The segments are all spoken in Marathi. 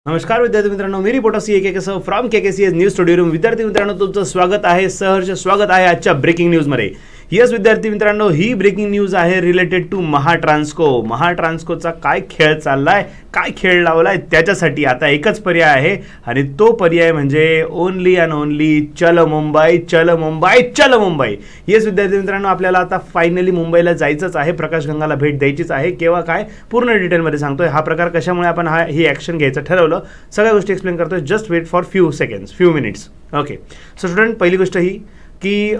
नमस्कार विद्यार्थी मित्रांनो, मी रिपोर्टर के सह from KKCS news studio room. विद्यार्थी मित्रांनो, तुमचं स्वागत आहे, सहर्ष स्वागत आहे आजच्या ब्रेकिंग न्यूजमध्ये. येस विद्यार्थी मित्रांनो, ही ब्रेकिंग न्यूज आहे रिलेटेड टू महाट्रान्सकोचा काय खेळ चाललाय, काय खेळ लावलाय त्याच्यासाठी आता एकच पर्याय आहे आणि तो पर्याय म्हणजे ओनली अँड ओनली चल मुंबई, चल मुंबई, चल मुंबई. येस विद्यार्थी मित्रांनो, आपल्याला आता फायनली मुंबईला जायचंच आहे, प्रकाशगंगाला भेट द्यायचीच आहे. केव्हा काय पूर्ण डिटेलमध्ये सांगतोय. हा प्रकार कशामुळे आपण ही ॲक्शन घ्यायचं ठरवलं, सगळ्या गोष्टी एक्सप्लेन करतोय. Just wait for few minutes. Okay, so student, पहिली गोष्ट ही की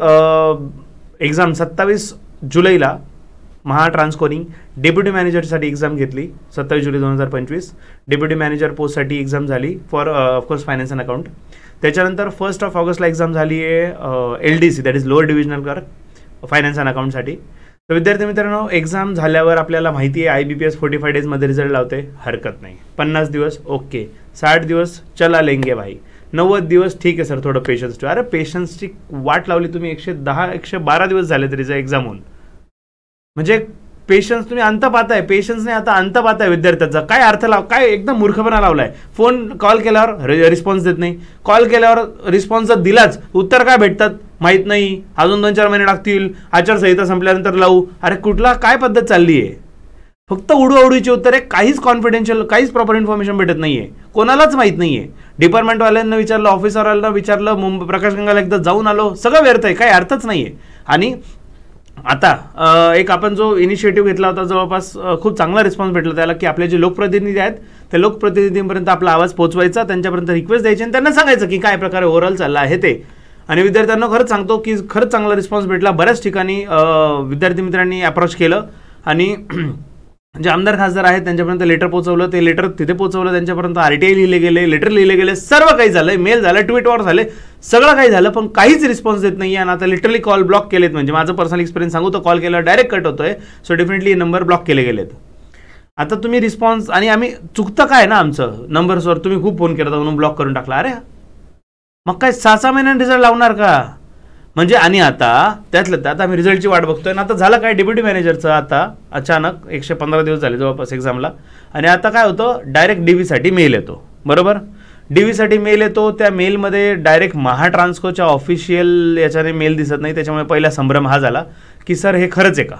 एक्झाम 27 जुलैला महाट्रान्सकोनी डेप्युटी मॅनेजरसाठी एक्झाम घेतली. 27 जुलै 2025 डेप्युटी मॅनेजर पोस्टसाठी एक्झाम झाली for of course finance and account. त्याच्यानंतर 1 ऑगस्टला एक्झाम झाली आहे LDC, that is lower divisional clerk, finance and अकाउंटसाठी. तर विद्यार्थी मित्रांनो, एक्झाम झाल्यावर आपल्याला माहिती आहे IBPS 45 डेजमध्ये रिझल्ट लावते, हरकत नाही. 50 दिवस ओके, 60 दिवस चला लेंगे भाई, 90 दिवस ठीक आहे सर, थोडं पेशन्स ठेवा. अरे पेशन्सची वाट लावली तुम्ही, 110-112 दिवस झाले तरी एक्झाम होऊन. म्हणजे पेशन्स तुम्ही अंत पाहताय, पेशन्स नाही आता अंत पाहताय विद्यार्थ्याचा. काय अर्थ काय एकदम मूर्खपणा लावलाय. फोन कॉल केल्यावर रिस्पॉन्स देत नाही, कॉल केल्यावर रिस्पॉन्स जर दिलाच उत्तर काय भेटतात माहीत नाही, अजून 2-4 महिने लागतील, आचारसंहिता संपल्यानंतर लावू. अरे कुठला काय पद्धत चालली आहे. फक्त उडूची उत्तरे, काहीच कॉन्फिडेन्शियल, काहीच प्रॉपर इन्फॉर्मेशन भेटत नाहीये, कोणालाच माहीत नाहीये. डिपार्टमेंटवाल्यांना विचारलं, ऑफिसरवाल्यांना विचारलं, मुंबई प्रकाशगंगाला एकदा जाऊन आलो, सगळं व्यर्थ आहे, काही अर्थच नाहीये. आणि आता एक आपण जो इनिशिएटिव्ह घेतला होता, जवळपास खूप चांगला रिस्पॉन्स भेटला त्याला, की आपले जे लोकप्रतिनिधी आहेत त्या लोकप्रतिनिधींपर्यंत आपला आवाज पोहोचवायचा, त्यांच्यापर्यंत रिक्वेस्ट द्यायची आणि त्यांना सांगायचं की काय प्रकारे ओव्हरऑल चालला आहे ते. आणि विद्यार्थ्यांना खरंच सांगतो की खरंच चांगला रिस्पॉन्स भेटला. बऱ्याच ठिकाणी विद्यार्थी मित्रांनी अप्रोच केलं आणि जे आमदार खासदार आहेत त्यांच्यापर्यंत लेटर पोहोचवलं, ते लेटर तिथे पोहोचवलं, त्यांच्यापर्यंत RTI लिहिले गेले, लेटर लिहिले गेले, सर्व काही झालं, मेल झालं, ट्विटवर झाले, सगळं काही झालं, पण काहीच रिस्पॉन्स देत नाही. आणि आता लिटरली कॉल ब्लॉक केलेत. म्हणजे माझं पर्सनल एक्सपिरियन्स सांगू तर कॉल केल्यावर डायरेक्ट कट होतोय. सो डेफिनेटली नंबर ब्लॉक केले गेलेत. आता तुम्ही रिस्पॉन्स, आणि आम्ही चुकतं काय ना आमचं नंबर्सवर, तुम्ही खूप फोन केला म्हणून ब्लॉक करून टाकला. अरे मग काय 6-6 महिन्यांनी रिझल्ट लावणार का म्हणजे. आणि आता त्यातलं त्यात आम्ही रिझल्टची वाट बघतोय. आणि आता झालं काय, डेप्युटी मॅनेजरचं आता अचानक 115 दिवस झाले जवळपास एक्झामला, आणि आता काय होतं, डायरेक्ट DV साठी मेल येतो. बरोबर, DV साठी मेल येतो. त्या मेलमध्ये डायरेक्ट महाट्रान्सकोच्या ऑफिशियल याच्याने मेल दिसत नाही. त्याच्यामुळे पहिला संभ्रम हा झाला की सर हे खरंच आहे का.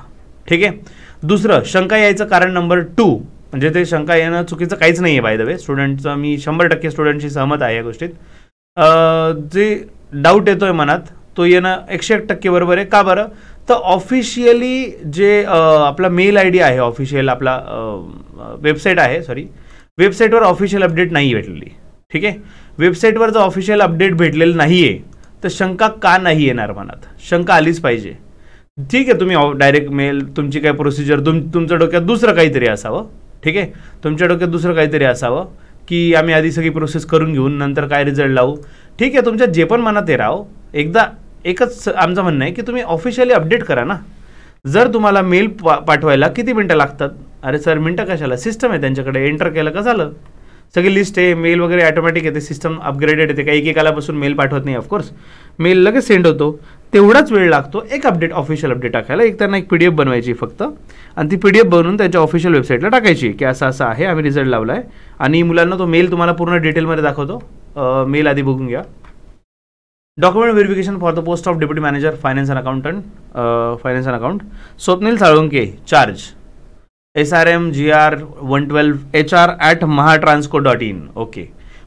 ठीक आहे. दुसरं, शंका यायचं कारण नंबर 2, म्हणजे ते शंका येणं चुकीचं काहीच नाही आहे. बाय द वे, स्टुडंटचं मी 100% स्टुडंटशी सहमत आहे या गोष्टीत. जे डाऊट येतोय मनात तो येणं 101% बरोबर आहे. का बरं, तर ऑफिशियली जे आपला मेल ID आहे, ऑफिशियल आपला वेबसाईट आहे, वेबसाईटवर ऑफिशियल अपडेट नाही भेटलेली. ठीक आहे. वेबसाईटवर जर ऑफिशियल अपडेट भेटलेलं नाही आहे तर शंका का नाही येणार मनात, शंका आलीच पाहिजे. ठीक आहे, तुम्ही डायरेक्ट मेल, तुमची काय प्रोसिजर, तुमच्या डोक्यात दुसरं काहीतरी असावं. ठीक आहे, तुमच्या डोक्यात दुसरं काहीतरी असावं की आम्ही आधी सगळी प्रोसेस करून घेऊन नंतर काय रिझल्ट लावू. ठीक आहे, तुमच्या जे पण मनात आहे राव, एकदा एकच आमचं म्हणणं आहे की तुम्ही ऑफिशियली अपडेट करा ना. जर तुम्हाला मेल पाठवायला किती मिनटं लागतात, अरे सर मिनटं कशाला, सिस्टम आहे त्यांच्याकडे, एंटर केलं का झालं, सगळी लिस्ट आहे, मेल वगैरे ऑटोमॅटिक येते, सिस्टम अपग्रेडेड येते, काही एकेकालापासून मेल पाठवत नाही. ऑफकोर्स मेल लगेच सेंड होतो, तेवढाच वेळ लागतो एक अपडेट, ऑफिशियल अपडेट टाकायला. एक त्यांना एक PDF बनवायची फक्त, आणि ती PDF बनवून त्यांच्या ऑफिशियल वेबसाईटला टाकायची की असं असं आहे, आम्ही रिझल्ट लावला आहे. आणि मुलांना तो मेल तुम्हाला पूर्ण डिटेलमध्ये दाखवतो. मेल आधी बघून घ्या. Document verification for the post of deputy manager finance and account Swapnil Salunke, charge SRM GR 112 HR@mahatransco.in. Okay,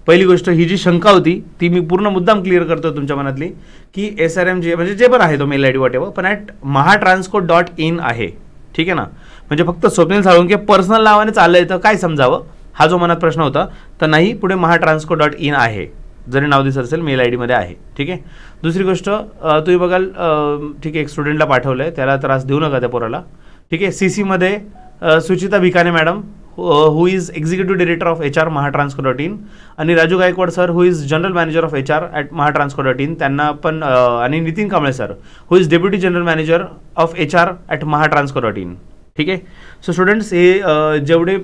पहिली गोष्ट, ही जी शंका होती ती मी पूर्ण मुद्दाम क्लिअर करतो तुमच्या मनातली, की SRM म्हणजे जे पण आहे तो मेल ID वॉटेवर, पण @mahatransco.in आहे. ठीक आहे ना. म्हणजे फक्त स्वप्नील साळुंके पर्सनल नावाने चाललंय तर काय समजावं, हा जो मनात प्रश्न होता, तर नाही, पुढे mahatransco.in आहे, जरी नाव दिसत असेल मेल ID मध्ये आहे. ठीक आहे. दुसरी गोष्ट, तुम्ही बघाल, ठीक आहे, एक स्टुडंटला पाठवलं आहे, त्याला त्रास देऊ नका त्या पोराला. ठीक आहे. CC मध्ये Suchita Bhikane madam, who is executive director of HR mahatransco.in, आणि Raju Gaikwad sir, who is general manager of HR at mahatransco.in, त्यांना पण, आणि Nitin Kamble sir, who is deputy general manager of HR at mahatransco.in. ठीक आहे. सो स्टुडंट्स, हे जेवढे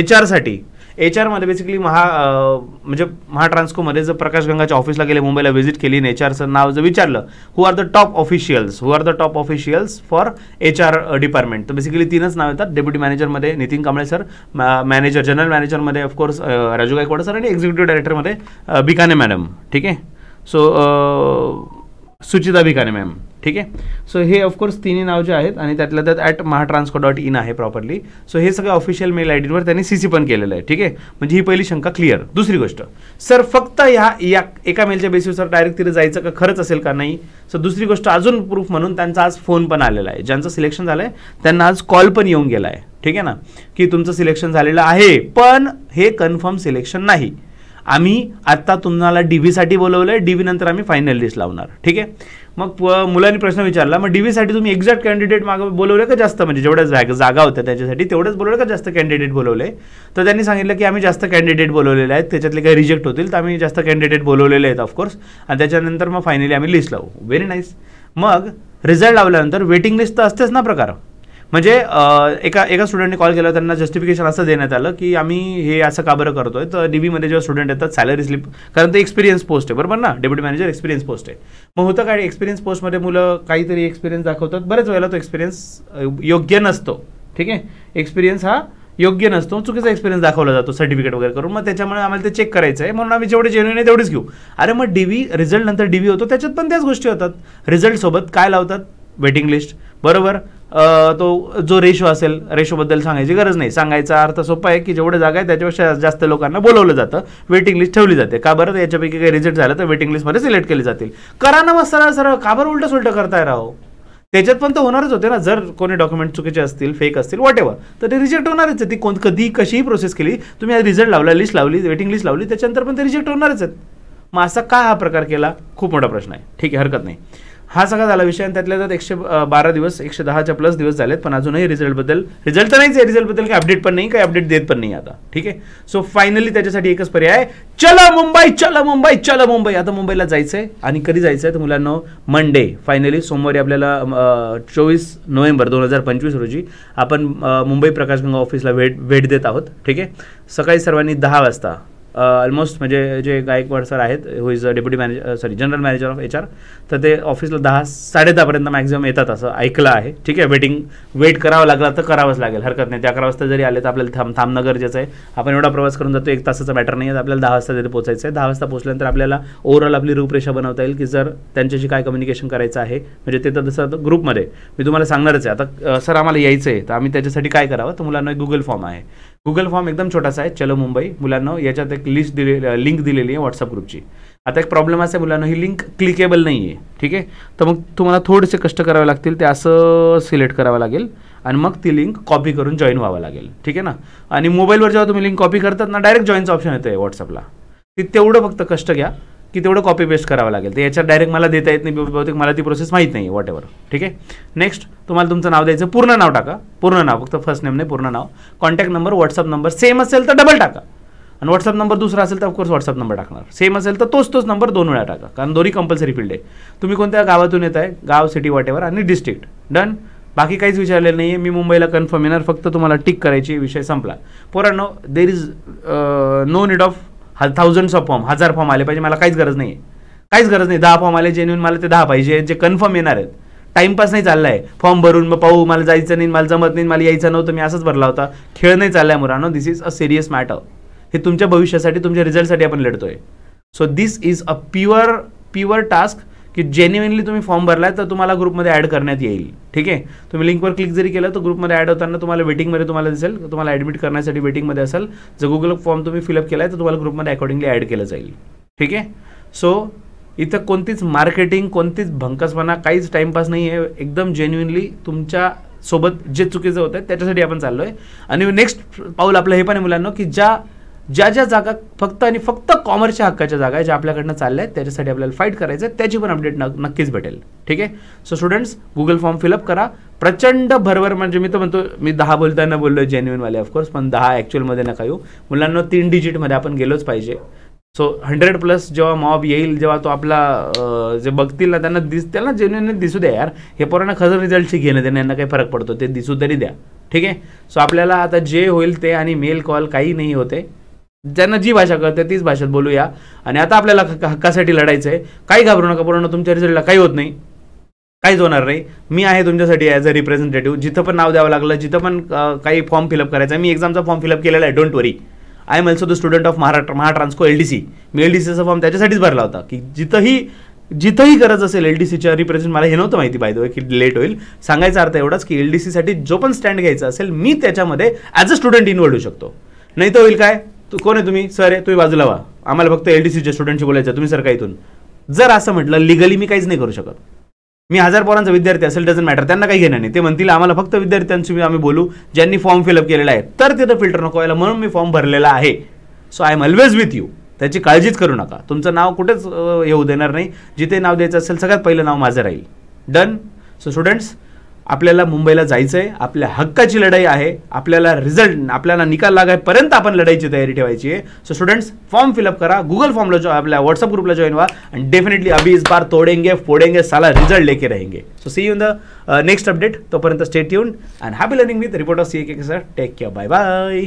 HR साठी HR मध्ये बेसिकली म्हणजे महाट्रान्सकोमध्ये जर प्रकाश गंगाच्या ऑफिसला गेले, मुंबईला व्हिजिट केली, HRचं नाव जर विचारलं, who are the top officials for HR department, तर बेसिकली 3च नाव येतात. डेप्युटी मॅनेजरमध्ये Nitin Kamble sir, manager general मॅनेजरमध्ये ऑफकोर्स राजू गायकवाड सर, आणि एक्झिक्युटिव्ह डायरेक्टरमध्ये बिकाने मॅडम. ठीक आहे. So Suchita Bikane ma'am. ठीक आहे. सो हे ऑफकोर्स तिन्ही नाव जे आहेत, आणि त्यातल्या त्यात @mahatransco.in आहे प्रॉपरली. सो हे सगळं ऑफिशियल मेल आयडीवर त्यांनी CC पण केलेलं आहे. ठीक आहे. म्हणजे ही पहिली शंका क्लिअर. दुसरी गोष्ट, सर फक्त या एका मेलच्या बेसिसवर डायरेक्ट तिथे जायचं का, खरंच असेल का, नाही. सो दुसरी गोष्ट, अजून प्रूफ म्हणून त्यांचा आज फोन पण आलेला आहे. ज्यांचं सिलेक्शन झालंय त्यांना आज कॉल पण येऊन गेला आहे. ठीक आहे ना, की तुमचं सिलेक्शन झालेलं आहे, पण हे कन्फर्म सिलेक्शन नाही. आम्ही आत्ता तुम्हाला DV बोलवलं आहे, DV नंतर आम्ही फायनल लिस्ट लावणार. ठीक आहे. मग मुलांनी प्रश्न विचारला, मग DV तुम्ही एक्झॅक्ट कॅन्डिडेट बोलवले का जास्त, म्हणजे जेवढ्या जागा होत्या त्याच्यासाठी तेवढंच बोलवलं का जास्त कॅन्डिडेट बोलवले. तर त्यांनी सांगितलं की आम्ही जास्त कॅन्डिडेट बोलवलेले आहेत, त्याच्यातले काही रिजेक्ट होतील, तर आम्ही जास्त कॅन्डिडेट बोलवलेले आहेत ऑफकोर्स, आणि त्याच्यानंतर मग फायनली आम्ही लिस्ट लावू. Very nice. मग रिझल्ट लावल्यानंतर वेटिंग लिस्ट तर असतेच ना प्रकार. म्हणजे एका स्टुडंटने कॉल केला, त्यांना जस्टिफिकेशन असं देण्यात आलं की आम्ही हे असं का बरं करतोय, तर DVमध्ये जेव्हा स्टुडंट येतात सॅलरी स्लिप, कारण ते एक्सपिरियन्स पोस्ट आहे, बरोबर ना, डेप्युटी मॅनेजर एक्सपिरियन्स पोस्ट आहे. मग होतं काय, एक्सपिरियन्स पोस्टमध्ये मुलं काहीतरी एक्सपिरियन्स दाखवतात, बरेच वेळेला तो एक्सपिरियन्स योग्य नसतो. ठीक आहे. एक्सपिरियन्स हा योग्य नसतो, चुकीचा एक्सपिरियन्स दाखवला जातो सर्टिफिकेट वगैरे करून. मग त्याच्यामुळे आम्हाला ते चेक करायचं आहे, म्हणून आम्ही जेवढे जेन्युइन आहे तेवढेच घेऊ. अरे मग रिझल्ट नंतर DV होतो, त्याच्यात पण त्याच गोष्टी होतात. रिझल्ट सोबत काय लावतात, वेटिंग लिस्ट, बरोबर. तो जो रेशो असेल, रेशोबद्दल सांगायची गरज नाही. सांगायचा अर्थ सोपा आहे की जेवढे जागा आहे त्याच्यापेक्षा जास्त लोकांना बोलवलं जातं, वेटिंग लिस्ट ठेवली जाते. का बरं, याच्यापैकी काही रिजेक्ट झालं तर वेटिंग लिस्टमध्ये सिलेक्ट केले जातील. करा ना मग सरळ, का बरं उलटं सुलटं करताय राहो. त्याच्यात पण तर होणारच होते ना, जर कोणी डॉक्युमेंट चुकीचे असतील, फेक असतील, वॉट एव्हर, तर ते रिजेक्ट होणारच आहे. ती कधी कशीही प्रोसेस केली, तुम्ही रिझल्ट लावला, लिस्ट लावली, वेटिंग लिस्ट लावली, त्याच्यानंतर पण ते रिजेक्ट होणारच आहेत. मग असा का हा प्रकार केला, खूप मोठा प्रश्न आहे. ठीक आहे, हरकत नाही. हा सगळा झाला विषय, आणि त्यातल्या त्यात 112 दिवस, 110च्या प्लस दिवस झालेत, पण अजूनही रिझल्ट तर नाहीच आहे. रिझल्टबद्दल काही अपडेट पण नाही, काही अपडेट देत पण नाही आता. ठीक आहे. सो फायनली त्याच्यासाठी एकच पर्याय आहे, चला मुंबई. आता मुंबईला जायचं आहे, आणि कधी जायचं आहे तर मुलांना मंडे, फायनली सोमवारी आपल्याला 24 नोव्हेंबर 2025 रोजी आपण मुंबई प्रकाशगंगा ऑफिसला भेट देत आहोत. ठीक आहे. सकाळी सर्वांनी 10 वाजता ऑलमोस्ट, म्हणजे जे गायकवाड सर आहेत, who is deputy general manager of HR, तर ते ऑफिसला 10-10:30 मॅक्झिमम येतात असं ऐकलं आहे. ठीक आहे. वेट करावं लागला तर करावंच लागेल, हरकत नाही. ते 11 वाजता जरी आले तर आपल्याला थांबणं गरजेचं आहे. आपण एवढा प्रवास करून जातो, 1 तासाचा मॅटर नाही आहे, आपल्याला 10 वाजता तिथे पोहोचायचं आहे. 10 वाजता पोहोचल्यानंतर आपल्याला ओव्हरऑल आपली रूपरेषा बनवता येईल की जर त्यांच्याशी काय कम्युनिकेशन करायचं आहे. म्हणजे ते तर जसं ग्रुपमध्ये मी तुम्हाला सांगणारच आहे. आता सर आम्हाला यायचं आहे, तर आम्ही त्याच्यासाठी काय करावं, तर मुलांना गुगल फॉर्म आहे. गुगल फॉर्म एकदम छोटासा आहे, चलो मुंबई. मुलांना याच्यात एक लिंक दिलेली आहे व्हॉट्सअप ग्रुपची. आता एक प्रॉब्लेम असा आहे मुलांना, ही लिंक क्लिकेबल नाही आहे. ठीक आहे. तर मग तुम्हाला थोडेसे कष्ट करावे लागतील, ते असं सिलेक्ट करावं लागेल, आणि मग ती लिंक कॉपी करून जॉईन व्हावं लागेल. ठीक आहे ना. आणि मोबाईलवर जेव्हा तुम्ही लिंक कॉपी करतात ना, डायरेक्ट जॉईनचं ऑप्शन येतं आहे व्हॉट्सअपला. ती तेवढं फक्त कष्ट घ्या की तेवढं कॉपी पेस्ट करावं लागेल. तर याच्यात डायरेक्ट मला देता येत नाही, बहुतेक मला ती प्रोसेस माहीत नाही, वॉट एव्हर. ठीक आहे. नेक्स्ट, तुम्हाला तुमचं नाव द्यायचं, पूर्ण नाव टाका, पूर्ण नाव, फक्त फर्स्ट नेम नाही, पूर्ण नाव. Contact number, WhatsApp number same असेल तर डबल टाका, आणि व्हॉट्सअप नंबर दुसरा असेल तर ऑफकोर्स व्हॉट्सअप नंबर टाकणार. सेम असेल तर तोच नंबर 2 वेळा टाका, कारण दोन्ही कंपल्सरी फील्ड आहे. तुम्ही कोणत्या गावातून येत आहे, गाव, सिटी, वॉट एव्हर, आणि डिस्ट्रिक्ट. डन. बाकी काहीच विचारलेलं नाही आहे. मी मुंबईला कन्फर्म येणार, फक्त तुम्हाला टिक करायची, विषय संपला. पोरांनो, there is no need of thousands of form, 1000 form आले पाहिजे, मला काहीच गरज नाही आहे. 10 फॉर्म आले जेन्युइन, मला ते 10 पाहिजे जे कन्फर्म येणार आहेत. टाइमपास नाही चालला आहे, फॉर्म भरून मग पाहू, मला जायचं नाही, मला जमत नाही, मला यायचं नव्हतं, मी असंच भरला होता. खेळ नाही चालला आहे मुलांनो. This is a serious matter. हे तुमच्या भविष्यासाठी, तुमच्या रिझल्टसाठी आपण लढतोय. So this is a pure task की जेन्युइनली तुम्ही फॉर्म भरलाय तर तुम्हाला ग्रुपमध्ये ॲड करण्यात येईल. ठीक आहे. तुम्ही लिंकवर क्लिक जरी केलं तर ग्रुपमध्ये ॲड होताना तुम्हाला वेटिंगमध्ये तुम्हाला दिसेल, तुम्हाला ॲडमिट करण्यासाठी वेटिंगमध्ये असेल. जर गुगल फॉर्म तुम्ही फिलअप केलाय तर तुम्हाला ग्रुपमध्ये अकॉर्डिंगली ॲड केलं जाईल. ठीक आहे. सो इथं कोणतीच मार्केटिंग, कोणतीच भंकसपणा, काहीच टाइमपास नाही आहे. एकदम जेन्युइनली तुमच्या सोबत जे चुकीचं होतं त्याच्यासाठी आपण चाललोय. आणि नेक्स्ट पाऊल आपलं हे पण आहे मुलांना की ज्या जागा फक्त आणि फक्त कॉमर्सच्या हक्काच्या जागा आहे, ज्या आपल्याकडनं चालल्या आहेत, त्याच्यासाठी आपल्याला फाईट करायचं आहे, त्याची पण अपडेट नक्कीच भेटेल. ठीक आहे. So students, Google form fill up करा. प्रचंड भरभर, म्हणजे मी तर म्हणतो, मी 10 बोलताना बोललो जेन्युइनवाले ऑफकोर्स, पण 10 ॲक्च्युअलमध्ये नका येऊ मुलांना. 3 डिजिटमध्ये आपण गेलोच पाहिजे. सो 100+ जेव्हा मॉब येईल, जेव्हा तो आपला जे बघतील ना त्यांना त्यांना जेन्युइन दिसू द्या यार. हे पोरांना खरं रिझल्टची घेणं देणं, यांना काही फरक पडतो ते दिसू तरी द्या. ठीक आहे. सो आपल्याला आता जे होईल ते, आणि मेल कॉल काही नाही होते, ज्यांना जी भाषा कळते तीच भाषेत बोलूया. आणि आता आपल्याला हक्कासाठी लढायचं आहे. काही घाबरू नका, पूर्ण तुमच्या रिझल्टला काही होत नाही, काहीच होणार नाही. मी आहे तुमच्यासाठी ॲज अ रिप्रेझेंटेटिव्ह. जिथं पण नाव द्यावं लागलं, जिथं पण काही फॉर्म फिलअप करायचा, मी एक्झामचा फॉर्म फिलअप केलेला आहे, don't worry. I am also the student of Mahatransco LDC. मी LDCचा फॉर्म त्याच्यासाठीच भरला होता की जिथंही गरज असेल LDCच्या रिप्रेझेंट. मला हे नव्हतं माहिती बाय द वे की लेट होईल. सांगायचा अर्थ एवढाच की LDCसाठी जो पण स्टँड घ्यायचा असेल, मी त्याच्यामध्ये ॲज अ स्टुडंट इन्व्हॉल्व होऊ शकतो. नाही तर होईल काय, तू कोण आहे तुम्ही, सर आहे, तुम्ही बाजूला व्हा, आम्हाला फक्त LDCच्या स्टुडंटशी बोलायचं, तुम्ही सर काय इथून. जर असं म्हटलं लिगली मी काहीच नाही करू शकत. मी 1000 पोरांचा विद्यार्थी असेल, डझंट मॅटर, त्यांना काही घेणं नाही. ते म्हणतील आम्हाला फक्त विद्यार्थ्यांशी आम्ही बोलू ज्यांनी फॉर्म फिलअप केलेला आहे, तर तिथं फिल्टर नको व्हायला, म्हणून मी फॉर्म भरलेला आहे. So I am always with you. त्याची काळजीच करू नका. तुमचं नाव कुठेच येऊ देणार नाही. जिथे नाव द्यायचं असेल सगळ्यात पहिलं नाव माझं राहील. डन. सो स्टुडंट्स, आपल्याला मुंबईला जायचं आहे. आपल्या हक्काची लढाई आहे. आपल्याला निकाल लागायपर्यंत आपण लढाईची तयारी ठेवायची आहे. सो स्टुडंट्स, फॉर्म फिलअप करा, गुगल फॉर्मला आपल्या व्हॉट्सअप ग्रुपला जॉईन व्हा आणि डेफिनेटली अभी इस बार तोडेंगे फोडेंगे साला रिझल्ट लेके रहेंगे. So see you in the next update. तोपर्यंत stay tuned and happy learning with reporter CAK sir. Take care. Bye bye.